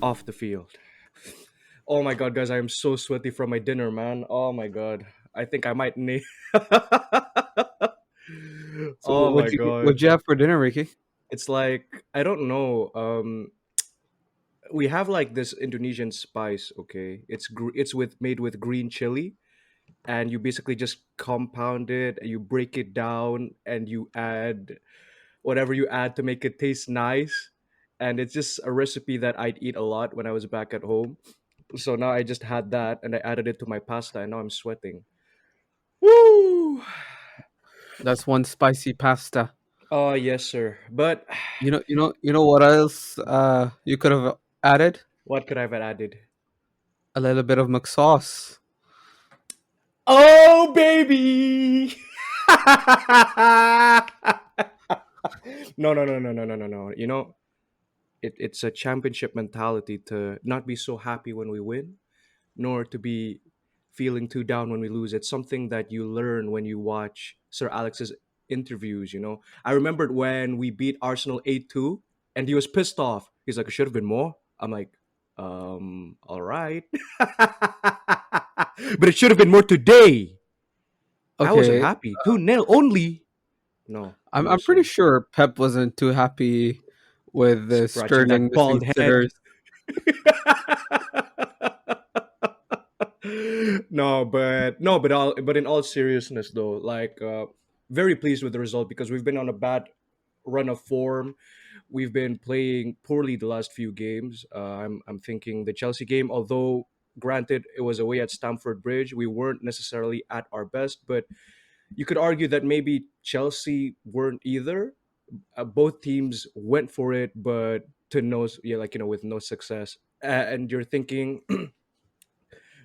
Off the field. Oh my god, guys, I am so sweaty from my dinner, man. Oh my god. I think I might need. So Oh my god. what'd you have for dinner, Ricky? It's like I don't know. We have like this Indonesian spice, okay? It's with made with green chili, and you basically just compound it, you break it down, and you add whatever you add to make it taste nice. And it's just a recipe that I'd eat a lot when I was back at home. So now I just had that and I added it to my pasta and now I'm sweating. Woo! That's one spicy pasta. Oh yes, sir. But You know what else you could have added? what could I have added? A little bit of McSauce. Oh baby! No, no, no, no, no, no, no, no. It's a championship mentality to not be so happy when we win, nor to be feeling too down when we lose. It's something that you learn when you watch Sir Alex's interviews. I remembered when we beat Arsenal 8-2 and he was pissed off. He's like, it should have been more. I'm like, all right. But it should have been more today. I wasn't Okay, happy. 2-0 only. No, I'm pretty listen. sure Pep wasn't too happy with Scratching Sterling that missing bald head. sitters. But in all seriousness though, like very pleased with the result because we've been on a bad run of form. We've been playing poorly the last few games. I'm thinking the Chelsea game, although granted it was away at Stamford Bridge, we weren't necessarily at our best, but you could argue that maybe Chelsea weren't either. Both teams went for it, but to no, yeah, like with no success. And you're thinking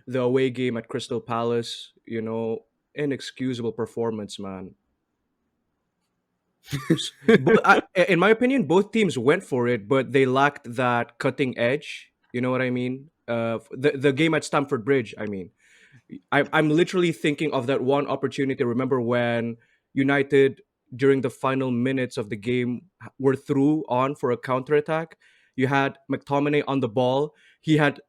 the away game at Crystal Palace, inexcusable performance, man. But in my opinion, both teams went for it, but they lacked that cutting edge. You know what I mean? The game at Stamford Bridge. I mean, I'm literally thinking of that one opportunity. Remember when United during the final minutes of the game were through on for a counter attack? You had McTominay on the ball. He had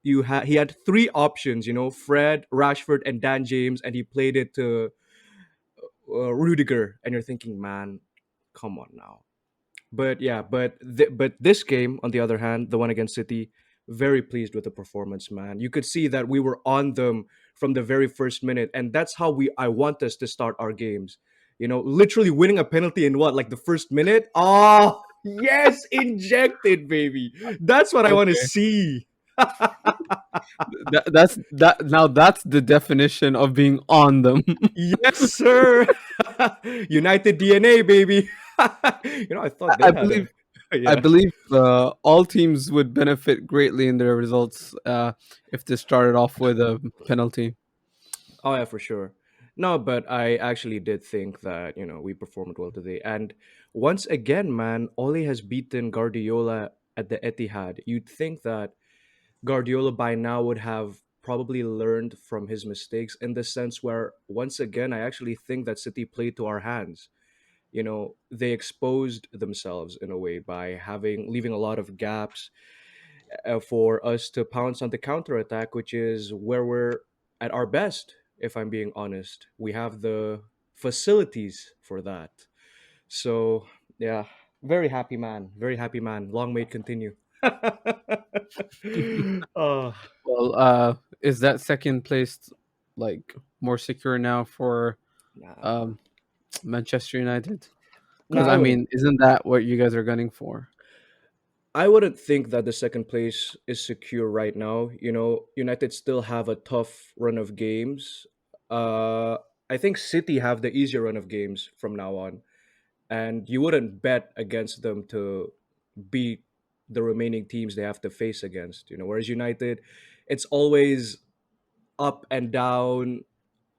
three options. Fred, Rashford, and Dan James, and he played it to Rudiger. And you're thinking, man, come on now. But yeah, but this game, on the other hand, the one against City, very pleased with the performance, man. You could see that we were on them from the very first minute, and that's how I want us to start our games. Literally winning a penalty in what, like the first minute? Oh yes, injected, baby. That's what I want to Okay, see. that's the definition of being on them. Yes, sir. United DNA, baby. I thought I they had a believe I yeah. believe all teams would benefit greatly in their results if they started off with a penalty. Oh yeah, for sure. No, but I actually did think that we performed well today, and once again, man, Ole has beaten Guardiola at the Etihad. You'd think that Guardiola by now would have probably learned from his mistakes in the sense where once again, I actually think that City played to our hands. They exposed themselves in a way by leaving a lot of gaps for us to pounce on the counter attack, which is where we're at our best. If I'm being honest, we have the facilities for that. So yeah, very happy man, very happy man. Long may it continue. Oh, Well, is that second place like more secure now for nah, um, Manchester United? nah, Because I I wouldn't. mean, isn't that what you guys are gunning for? I wouldn't think that the second place is secure right now. United still have a tough run of games. Uh, I think City have the easier run of games from now on, and you wouldn't bet against them to beat the remaining teams they have to face against. Whereas United, it's always up and down.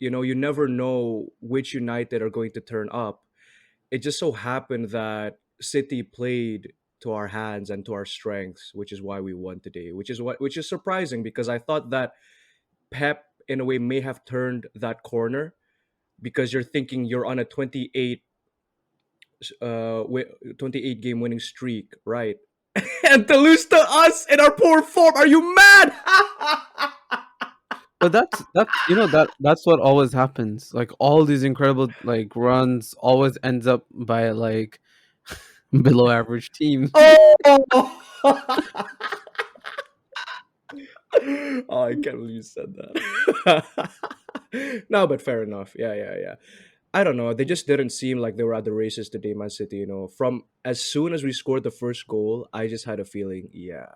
You never know which United are going to turn up. It just so happened that City played to our hands and to our strengths, which is why we won today. Which is surprising because I thought that Pep in a way may have turned that corner because you're thinking you're on a 28 28 game winning streak, right? And to lose to us in our poor form, are you mad? But that's that's what always happens. Like all these incredible like runs always ends up by like below average teams. Oh, oh, I can't believe you said that. No, but fair enough. Yeah, yeah, yeah. I don't know. They just didn't seem like they were at the races today, Man City. From as soon as we scored the first goal, I just had a feeling, yeah,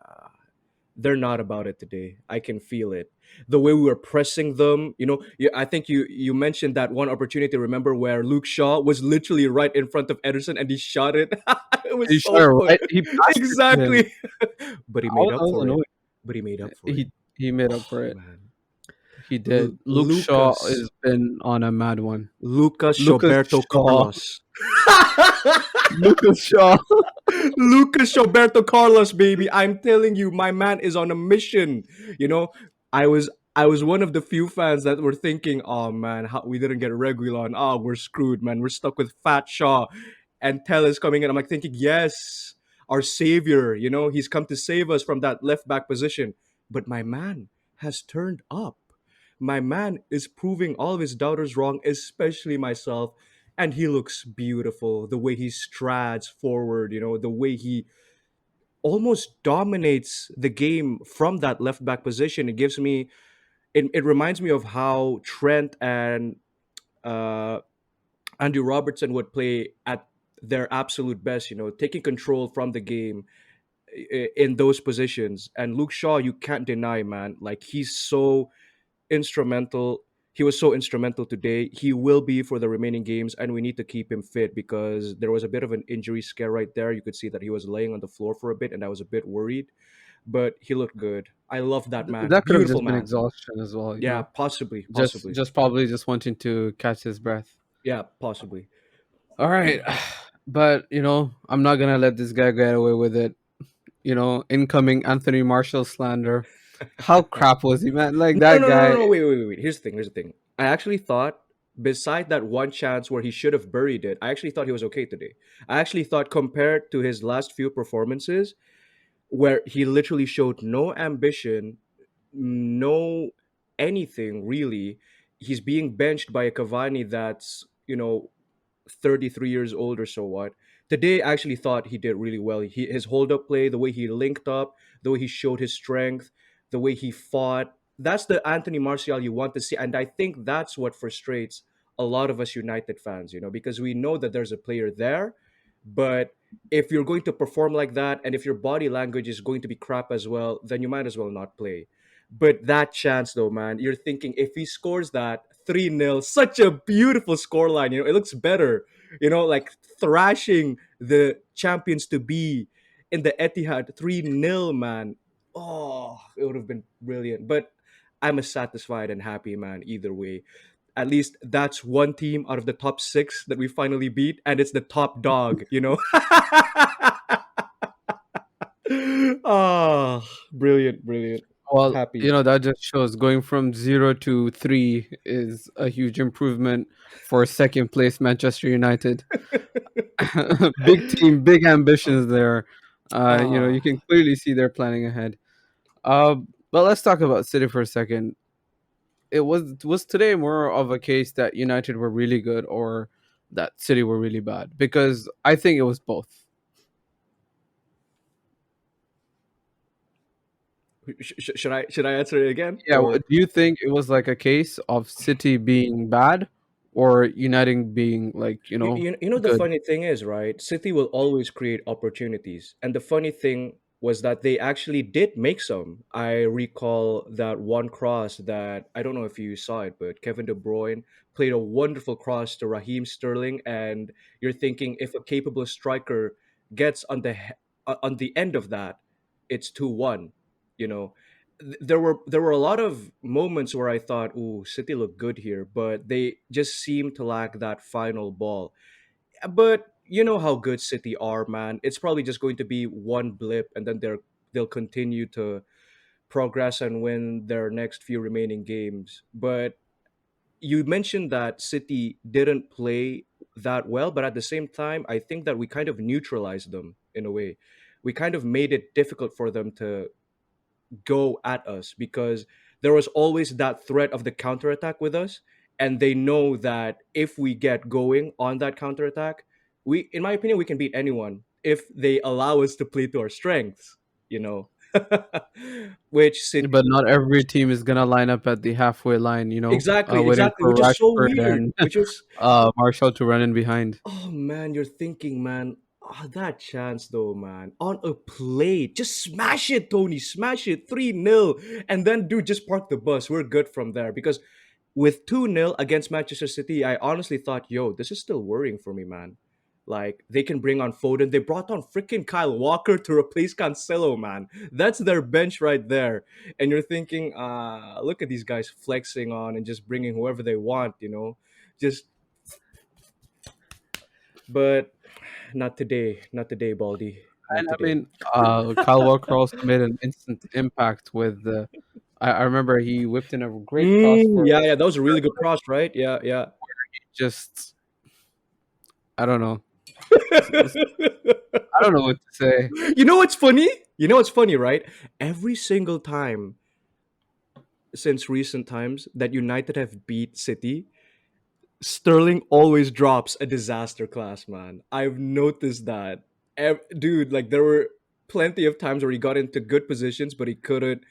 they're not about it today. I can feel it. The way we were pressing them, I think you mentioned that one opportunity. Remember where Luke Shaw was literally right in front of Ederson and he shot it. It was He shot so it fun. right. He passed it to him. Exactly. But he made I up was for it. annoyed. But he made up for it. He made up Oh for it. man, He did. Luke Shaw Lucas, has been on a mad one. Lucas Lucas Shoberto Shaw. Carlos. Lucas Shaw. Lucas Roberto Carlos, baby. I'm telling you, my man is on a mission. You know, I was one of the few fans that were thinking, oh man, how, we didn't get Reguilon. Oh, we're screwed, man. We're stuck with Fat Shaw and Tell is coming in. I'm like thinking, yes, our savior, he's come to save us from that left back position. But my man has turned up. My man is proving all of his doubters wrong, especially myself, and he looks beautiful. The way he strides forward, the way he almost dominates the game from that left back position. It reminds me of how Trent and uh, Andy Robertson would play at their absolute best. Taking control from the game in those positions. And Luke Shaw, you can't deny, man. Like instrumental. He was so instrumental today. He will be for the remaining games, and we need to keep him fit because there was a bit of an injury scare right there. You could see that he was laying on the floor for a bit, and I was a bit worried. But he looked good. I love that man. That could have Beautiful just been man. exhaustion as well, Yeah, possibly, Just possibly. just probably just wanting to catch his breath. Yeah, possibly. All right. But, I'm not going to let this guy get away with it. Incoming Anthony Marshall slander. How crap was he, man? Like No, no, that no, no, guy. no. Wait, wait, wait, wait. Here's the thing. Here's the thing. I actually thought, beside that one chance where he should have buried it, I actually thought he was okay today. I actually thought, compared to his last few performances, where he literally showed no ambition, no anything really. He's being benched by a Cavani that's 33 years old or so what. Today, I actually thought he did really well. His hold up play, the way he linked up, the way he showed his strength, the way he fought. That's the Anthony Martial you want to see. And I think that's what frustrates a lot of us United fans, because we know that there's a player there. But if you're going to perform like that and if your body language is going to be crap as well, then you might as well not play. But that chance, though, man, you're thinking if he scores that 3-0, such a beautiful scoreline. It looks better, like thrashing the champions to be in the Etihad 3-0, man. Oh, it would have been brilliant. But I'm a satisfied and happy man either way. At least that's one team out of the top six that we finally beat, and it's the top dog. Oh, brilliant, brilliant. Well, Happy. that just shows going from 0 to 3 is a huge improvement for second place Manchester United. Big team, big ambitions there. You Ah, can clearly see they're planning ahead. Uh, but let's talk about City for a second. It was today more of a case that United were really good or that City were really bad? Because I think it was both. should I answer it again Yeah, or? do you think it was like a case of City being bad or United being like, The good? funny thing is, right? City will always create opportunities. And the funny thing was that they actually did make some. I recall that one cross that I don't know if you saw it, but Kevin De Bruyne played a wonderful cross to Raheem Sterling. And you're thinking if a capable striker gets on the end of that, it's 2-1. You know, there were a lot of moments where I thought, "Ooh, City look good here," but they just seem to lack that final ball. But you know how good City are, man. It's probably just going to be one blip, and then they'll continue to progress and win their next few remaining games. But you mentioned that City didn't play. that well, but at the same time, I think that we kind of neutralized them in a way. We kind of made it difficult for them to go at us because there was always that threat of the counterattack with us, and they know that if we get going on that counterattack, we, in my opinion, we can beat anyone if they allow us to play to our strengths, you know. Which City, But not every team is gonna line up at the halfway line, exactly, waiting exactly, for which is so Rashford weird. and Which is, Marshall to run in behind. oh man, you're thinking, man. That chance though, man. On a plate. Just smash it, Tony. Smash it. 3-0. And then dude, just park the bus. We're good from there. Because with 2-0 against Manchester City, I honestly thought, yo, this is still worrying for me, man. Like, they can bring on Foden. They brought on freaking Kyle Walker to replace Cancelo, man. That's their bench right there. And you're thinking, look at these guys flexing on and just bringing whoever they want, you know? Just, but not today. Not today, Baldy. And Not I today. mean, Kyle Walker also made an instant impact with the. I remember he whipped in a great cross for Yeah, yeah. That was a really good cross, right? Yeah, yeah. just. I don't know. I don't know what to say. You know what's funny? You know what's funny, right? Every single time since recent times that United have beat City, Sterling always drops a disaster class, man. I've noticed that. Dude, like there were plenty of times where he got into good positions, but he couldn't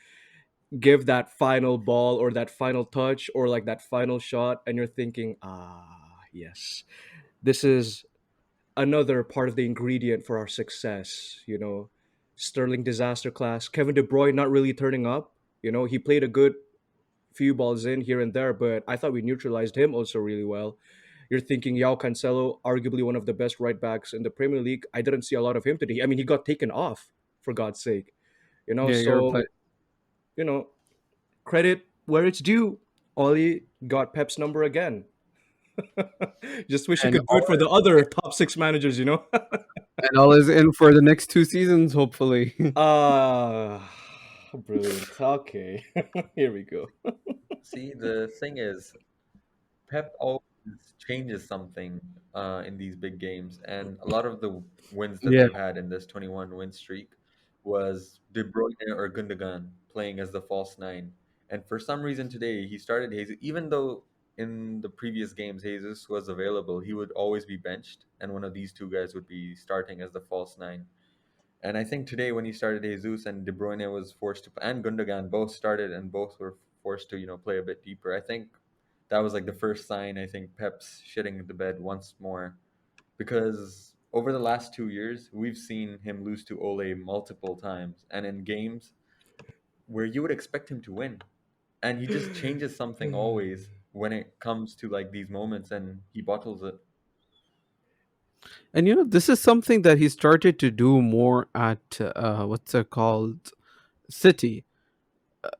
give that final ball or that final touch or like that final shot. And you're thinking, yes, this is another part of the ingredient for our success. You know, Sterling disaster class. Kevin De Bruyne not really turning up. You know, he played a good few balls in here and there, but I thought we neutralized him also really well. You're thinking Yao Cancelo, arguably one of the best right backs in the Premier League. I didn't see a lot of him today. I mean, he got taken off for God's sake. You know, Yeah, you're playing. so you know, credit where it's due. Ollie got Pep's number again. Just wish he And could do it for the other top six managers, you know? all is in for the next 2 seasons, hopefully. Ah, brilliant. Okay, here we go. See, the thing is, Pep always changes something in these big games, and a lot of the wins that Yeah, they've had in this 21 win streak was De Bruyne or Gundogan playing as the false nine. And for some reason today, he started Jesus. Even though in the previous games Jesus was available, he would always be benched, and one of these two guys would be starting as the false nine. And I think today when he started Jesus and De Bruyne was forced to, and Gundogan both started and both were forced to, play a bit deeper. I think that was like the first sign. I think Pep's shitting the bed once more because over the last 2 years we've seen him lose to Ole multiple times, and in games where you would expect him to win, and he just changes something always when it comes to like these moments, and he bottles it. and this is something that he started to do more at what's it called, City.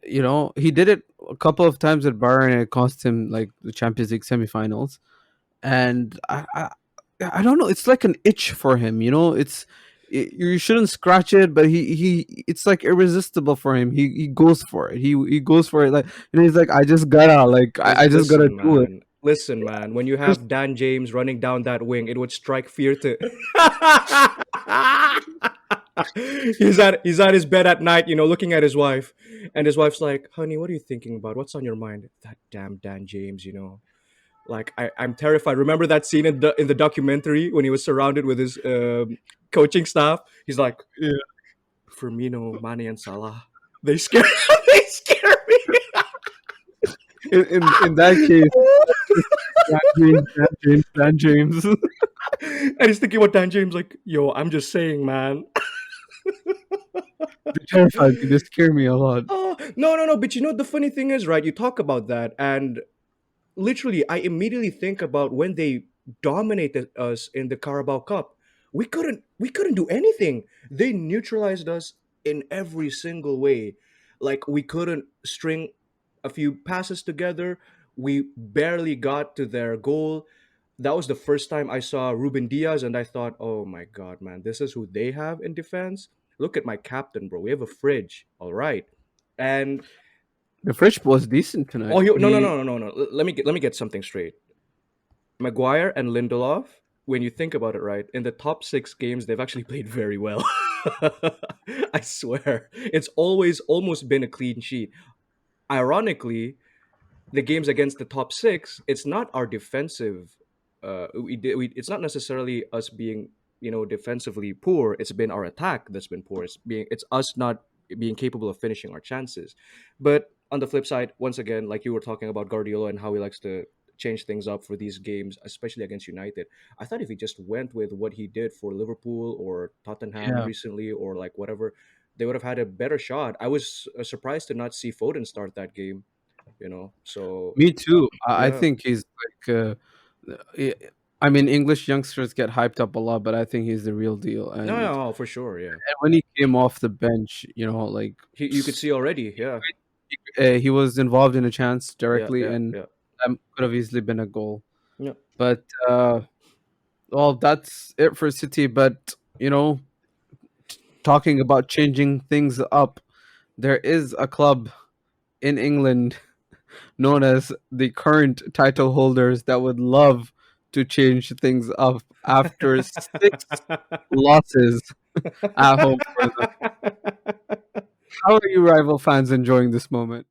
He did it a couple of times at Bayern, and it cost him like the Champions League semifinals. And I don't know. It's like an itch for him. You shouldn't scratch it, but it's like irresistible for him. He goes for it. He goes for it. Like, he's like, I just gotta Listen, do it. man. Listen, man. When you There's have Dan James running down that wing, it would strike fear to. He's at his bed at night, looking at his wife, and his wife's like, "Honey, what are you thinking about? What's on your mind?" That damn Dan James. Like I'm terrified. Remember that scene in the documentary when he was surrounded with his coaching staff? He's like, yeah. Firmino, Mane, and Salah. They scare they scare me. In that case, just Dan James, Dan James, Dan James. And he's thinking about Dan James, like, yo, I'm just saying, man. They terrified me. They scare me a lot. Oh, no, no, no. But the funny thing is, right? You talk about that, and literally, I immediately think about when they dominated us in the Carabao Cup. We couldn't do anything. They neutralized us in every single way. Like we couldn't string a few passes together. We barely got to their goal. That was the first time I saw Ruben Diaz, and I thought, "Oh my god, man, this is who they have in defense." Look at my captain, bro. We have a fridge, all right. And The French was decent oh, tonight. no, no, He no, no, no, no. Let me get something straight. Maguire and Lindelof, when you think about it, right, in the top 6 games, they've actually played very well. I swear. It's always almost been a clean sheet. Ironically, the games against the top 6, it's not our defensive. It's not necessarily us being, defensively poor. It's been our attack that's been poor. It's us not being capable of finishing our chances. But on the flip side, once again, like you were talking about Guardiola and how he likes to change things up for these games, especially against United. I thought if he just went with what he did for Liverpool or Tottenham Yeah, recently or like whatever, they would have had a better shot. I was surprised to not see Foden start that game. So me too. I yeah. think he's like, I I mean, English youngsters get hyped up a lot, but I think he's the real deal. No, And no, for sure, yeah. when he came off the bench, like You could see already, yeah. he was involved in a chance Yeah, directly, yeah, and yeah. could have easily been a goal. Yeah. But well, that's it for City. But talking about changing things up, there is a club in England known as the current title holders that would love to change things up after 6 losses at home for them. How are you rival fans enjoying this moment?